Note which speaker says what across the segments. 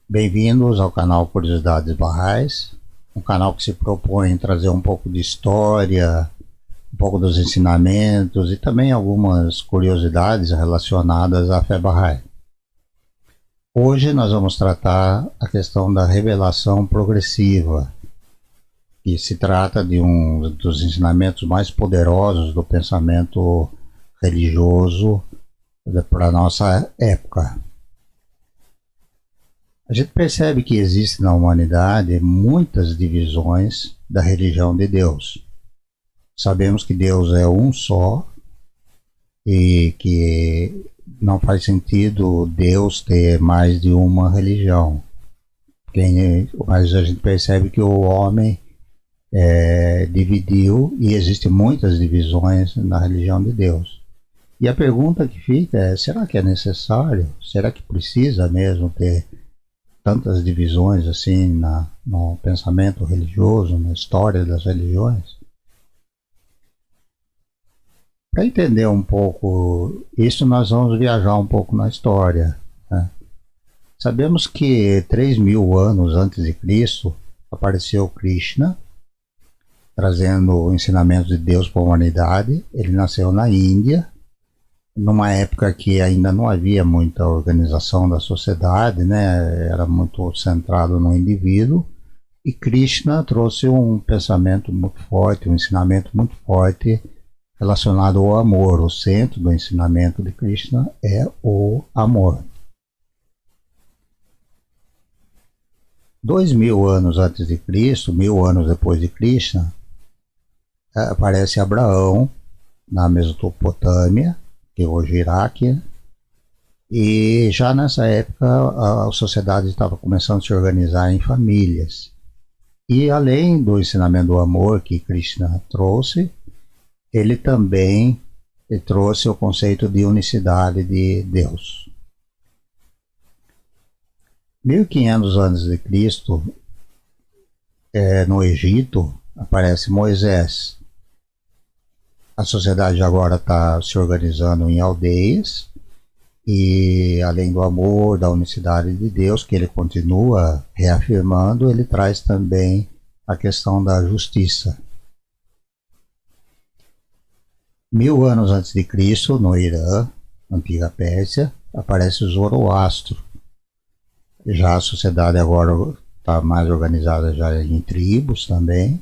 Speaker 1: Bem-vindos ao canal Curiosidades Barrais, um canal que se propõe em trazer um pouco de história, um pouco dos ensinamentos e também algumas curiosidades relacionadas à fé Bahá'í. Hoje nós vamos tratar a questão da revelação progressiva, que se trata de um dos ensinamentos mais poderosos do pensamento religioso para a nossa época. A gente percebe que existe na humanidade muitas divisões da religião de Deus. Sabemos que Deus é um só e que não faz sentido Deus ter mais de uma religião. Mas a gente percebe que o homem dividiu e existem muitas divisões na religião de Deus. E a pergunta que fica é: será que é necessário? Será que precisa mesmo ter tantas divisões assim no pensamento religioso, na história das religiões? Para entender um pouco isso, nós vamos viajar um pouco na história, né? Sabemos que 3.000 anos antes de Cristo apareceu Krishna, trazendo o ensinamento de Deus para a humanidade. Ele nasceu na Índia, numa época que ainda não havia muita organização da sociedade, né? Era muito centrado no indivíduo, e Krishna trouxe um pensamento muito forte, um ensinamento muito forte relacionado ao amor. O centro do ensinamento de Krishna é o amor. 2.000 anos antes de Cristo, 1.000 anos depois de Krishna, aparece Abraão na Mesopotâmia, que é hoje Iraque, e já nessa época a sociedade estava começando a se organizar em famílias. E além do ensinamento do amor que Krishna trouxe, ele também trouxe o conceito de unicidade de Deus. 1.500 anos de Cristo, no Egito, aparece Moisés. A sociedade agora está se organizando em aldeias e, além do amor, da unicidade de Deus, que ele continua reafirmando, ele traz também a questão da justiça. 1.000 anos antes de Cristo, no Irã, antiga Pérsia, aparece o Zoroastro. Já a sociedade agora está mais organizada já em tribos também.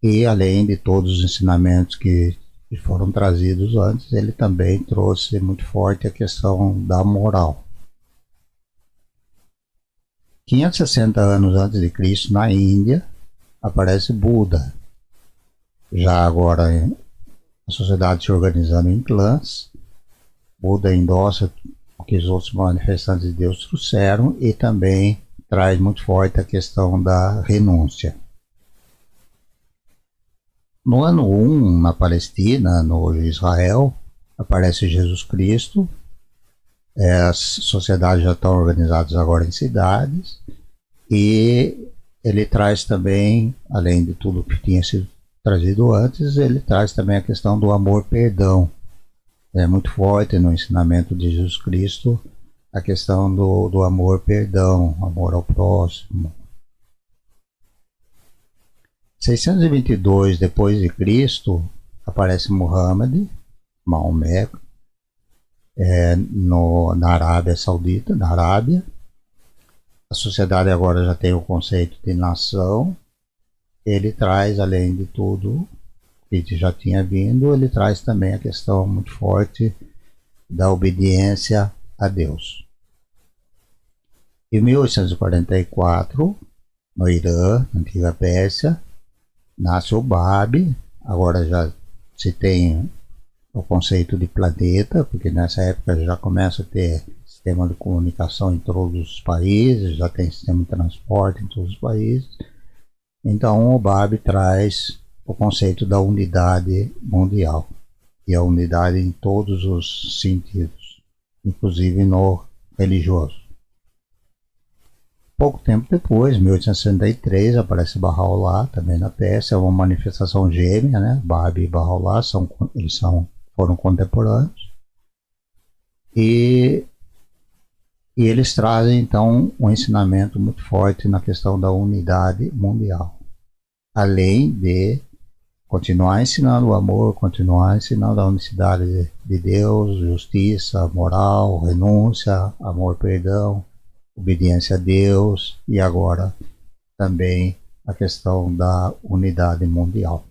Speaker 1: E além de todos os ensinamentos que foram trazidos antes, ele também trouxe muito forte a questão da moral. 560 anos antes de Cristo, na Índia, aparece Buda. Já agora a sociedade se organizando em clãs, Buda endossa o que os outros manifestantes de Deus trouxeram e também traz muito forte a questão da renúncia. No ano 1, na Palestina, no Israel, aparece Jesus Cristo. As sociedades já estão organizadas agora em cidades, e ele traz também, além de tudo que tinha sido trazido antes, ele traz também a questão do amor-perdão. É muito forte no ensinamento de Jesus Cristo a questão do amor-perdão, amor ao próximo. 622 depois de Cristo, aparece Muhammad, Maomé, na Arábia Saudita, na Arábia. A sociedade agora já tem o conceito de nação. Ele traz, além de tudo que já tinha vindo, ele traz também a questão muito forte da obediência a Deus. Em 1844, no Irã, antiga Pérsia, nasce o Babi. Agora já se tem o conceito de planeta, porque nessa época já começa a ter sistema de comunicação em todos os países, já tem sistema de transporte em todos os países. Então o Babi traz o conceito da unidade mundial, e a unidade em todos os sentidos, inclusive no religioso. Pouco tempo depois, 1863, aparece Bahá'u'lláh, também na Pérsia. É uma manifestação gêmea, né? Babi e Bahá'u'lláh foram contemporâneos. E E eles trazem então um ensinamento muito forte na questão da unidade mundial, além de continuar ensinando o amor, continuar ensinando a unicidade de Deus, justiça, moral, renúncia, amor, perdão, obediência a Deus e agora também a questão da unidade mundial.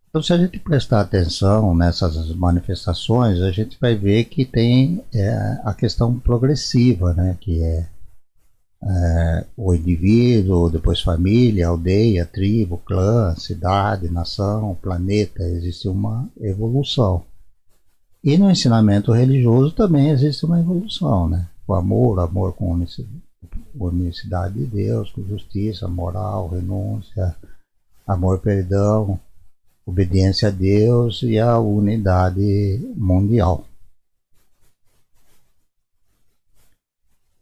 Speaker 1: Então, se a gente prestar atenção nessas manifestações, a gente vai ver que tem a questão progressiva, né? Que é o indivíduo, depois família, aldeia, tribo, clã, cidade, nação, planeta. Existe uma evolução. E no ensinamento religioso também existe uma evolução, né? O amor com unicidade de Deus, com justiça, moral, renúncia, amor, perdão, obediência a Deus e a unidade mundial.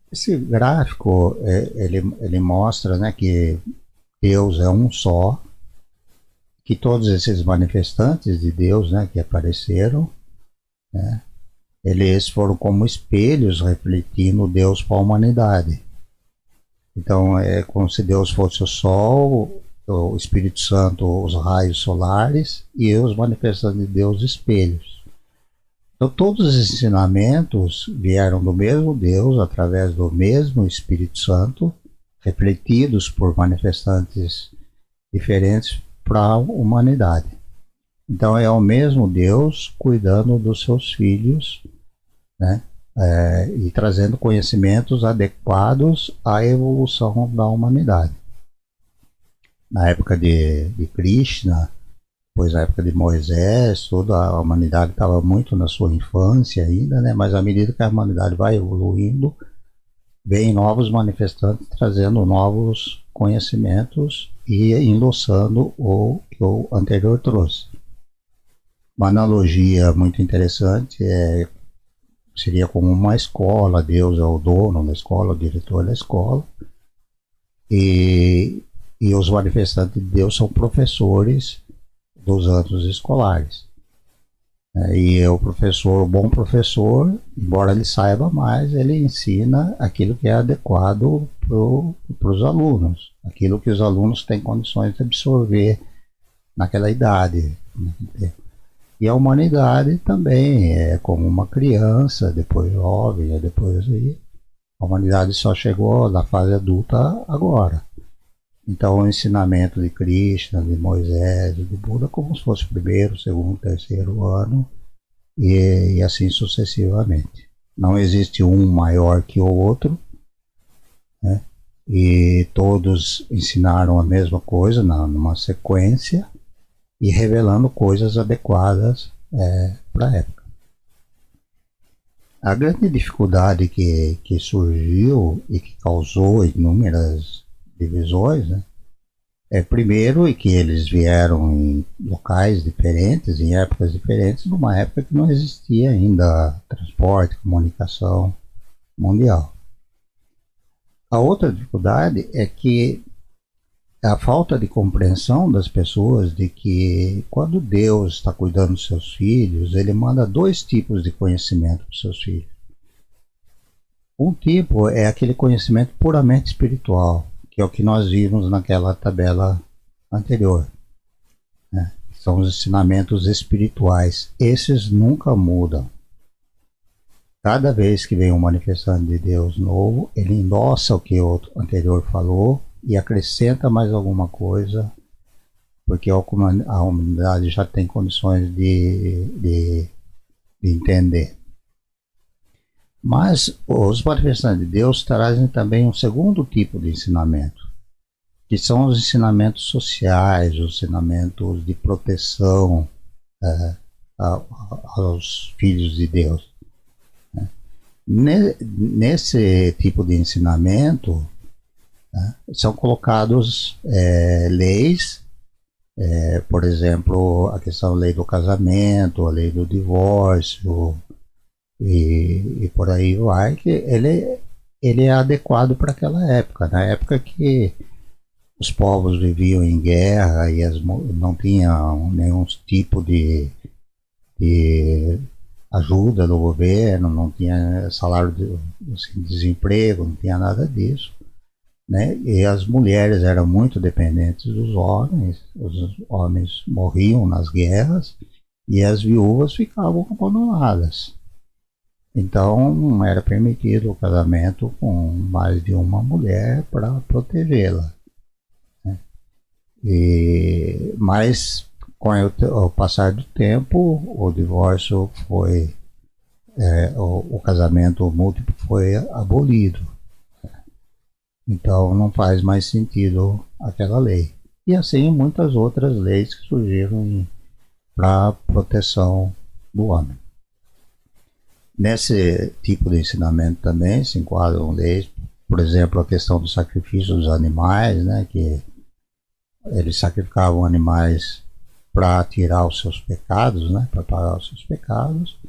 Speaker 1: Esse gráfico ele mostra, né, que Deus é um só, que todos esses manifestantes de Deus, né, que apareceram, né, eles foram como espelhos refletindo Deus para a humanidade. Então é como se Deus fosse o Sol, o Espírito Santo, os raios solares e os manifestantes de Deus, espelhos. Então todos os ensinamentos vieram do mesmo Deus, através do mesmo Espírito Santo, refletidos por manifestantes diferentes para a humanidade. Então é o mesmo Deus cuidando dos seus filhos, né? E trazendo conhecimentos adequados à evolução da humanidade. Na época de Krishna, depois na época de Moisés, toda a humanidade estava muito na sua infância ainda, né? Mas à medida que a humanidade vai evoluindo, vem novos manifestantes trazendo novos conhecimentos e endossando o que o anterior trouxe. Uma analogia muito interessante seria como uma escola. Deus é o dono da escola, o diretor da escola, e os manifestantes de Deus são professores dos anos escolares. E o professor, o bom professor, embora ele saiba mais, ele ensina aquilo que é adequado para os alunos, aquilo que os alunos têm condições de absorver naquela idade. E a humanidade também é como uma criança, depois jovem, depois aí. A humanidade só chegou na fase adulta agora. Então o ensinamento de Krishna, de Moisés, de Buda, como se fosse o primeiro, segundo, terceiro ano, e assim sucessivamente. Não existe um maior que o outro, né? E todos ensinaram a mesma coisa numa sequência e revelando coisas adequadas para a época. A grande dificuldade que surgiu e que causou inúmeras divisões, né, primeiro que eles vieram em locais diferentes, em épocas diferentes, numa época que não existia ainda transporte, comunicação mundial. A outra dificuldade é que a falta de compreensão das pessoas de que quando Deus está cuidando dos seus filhos, ele manda dois tipos de conhecimento para os seus filhos. Um tipo é aquele conhecimento puramente espiritual, que é o que nós vimos naquela tabela anterior, né? São os ensinamentos espirituais. Esses nunca mudam. Cada vez que vem um manifestante de Deus novo, ele endossa o que o anterior falou e acrescenta mais alguma coisa, porque a humanidade já tem condições de entender. Mas os manifestantes de Deus trazem também um segundo tipo de ensinamento, que são os ensinamentos sociais, os ensinamentos de proteção aos filhos de Deus. Nesse tipo de ensinamento, são colocados leis, por exemplo, a questão da lei do casamento, a lei do divórcio, e por aí vai, que ele é adequado para aquela época, na época que os povos viviam em guerra e não tinham nenhum tipo de ajuda do governo, não tinha salário de assim, desemprego, não tinha nada disso, né? E as mulheres eram muito dependentes dos homens, os homens morriam nas guerras e as viúvas ficavam abandonadas. Então era permitido o casamento com mais de uma mulher para protegê-la. Mas com o passar do tempo, o divórcio foi, o casamento múltiplo foi abolido. Então não faz mais sentido aquela lei. E assim muitas outras leis que surgiram para proteção do homem. Nesse tipo de ensinamento também se enquadram leis, por exemplo, a questão do sacrifício dos animais, né, que eles sacrificavam animais para tirar os seus pecados, né, para pagar os seus pecados.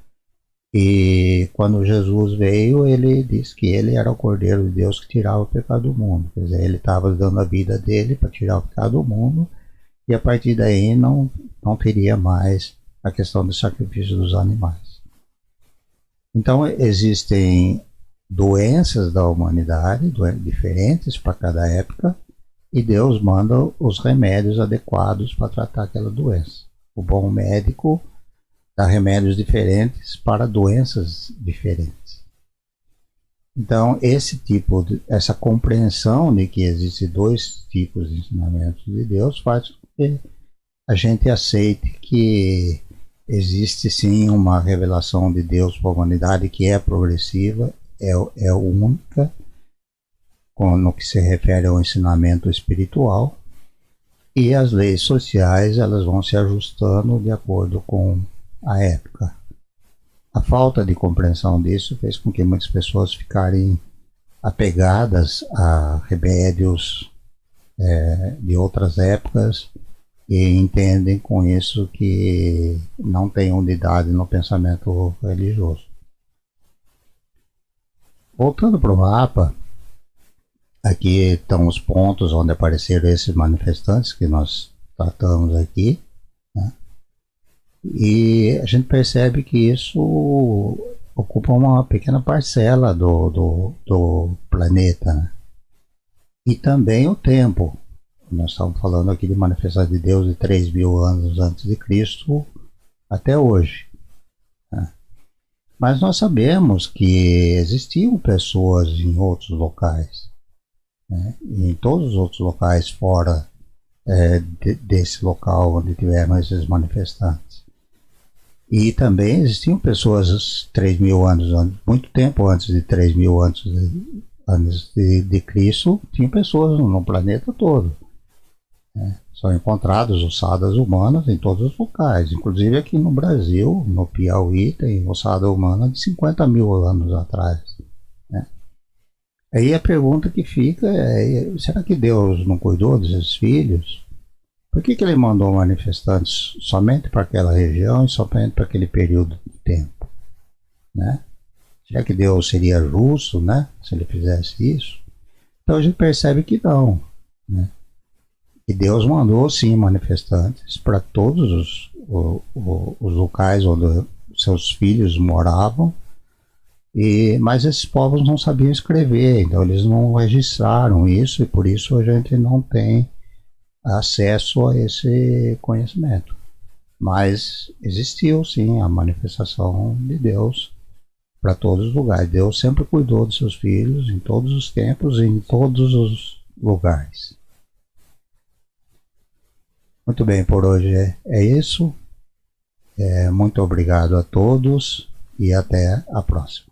Speaker 1: E quando Jesus veio, ele disse que ele era o Cordeiro de Deus que tirava o pecado do mundo. Quer dizer, ele estava dando a vida dele para tirar o pecado do mundo, e a partir daí não teria mais a questão do sacrifício dos animais. Então existem doenças da humanidade, diferentes para cada época, e Deus manda os remédios adequados para tratar aquela doença. O bom médico dá remédios diferentes para doenças diferentes. Então, essa compreensão de que existem dois tipos de ensinamentos de Deus faz com que a gente aceite que existe sim uma revelação de Deus para a humanidade que é progressiva, é única, no que se refere ao ensinamento espiritual, e as leis sociais elas vão se ajustando de acordo com a época. A falta de compreensão disso fez com que muitas pessoas ficarem apegadas a remédios de outras épocas e entendem com isso que não tem unidade no pensamento religioso. Voltando para o mapa, aqui estão os pontos onde apareceram esses manifestantes que nós tratamos aqui, né? E a gente percebe que isso ocupa uma pequena parcela do planeta, né? E também o tempo. Nós estamos falando aqui de manifestação de Deus de 3.000 anos antes de Cristo até hoje, né? Mas nós sabemos que existiam pessoas em outros locais, né? Em todos os outros locais fora desse local onde tiveram esses manifestantes. E também existiam pessoas 3.000 anos, muito tempo antes de 3.000 anos de Cristo, tinham pessoas no planeta todo, né? São encontradas ossadas humanas em todos os locais, inclusive aqui no Brasil, no Piauí, tem ossada humana de 50.000 anos atrás, né? Aí a pergunta que fica é: será que Deus não cuidou desses filhos? Por que ele mandou manifestantes somente para aquela região e somente para aquele período de tempo, né? Será que Deus seria justo, né, se ele fizesse isso? Então a gente percebe que não, né? E Deus mandou sim manifestantes para todos os locais onde seus filhos moravam, mas esses povos não sabiam escrever, então eles não registraram isso, e por isso a gente não tem acesso a esse conhecimento. Mas existiu sim a manifestação de Deus para todos os lugares. Deus sempre cuidou de seus filhos em todos os tempos e em todos os lugares. Muito bem, por hoje é isso. Muito obrigado a todos e até a próxima.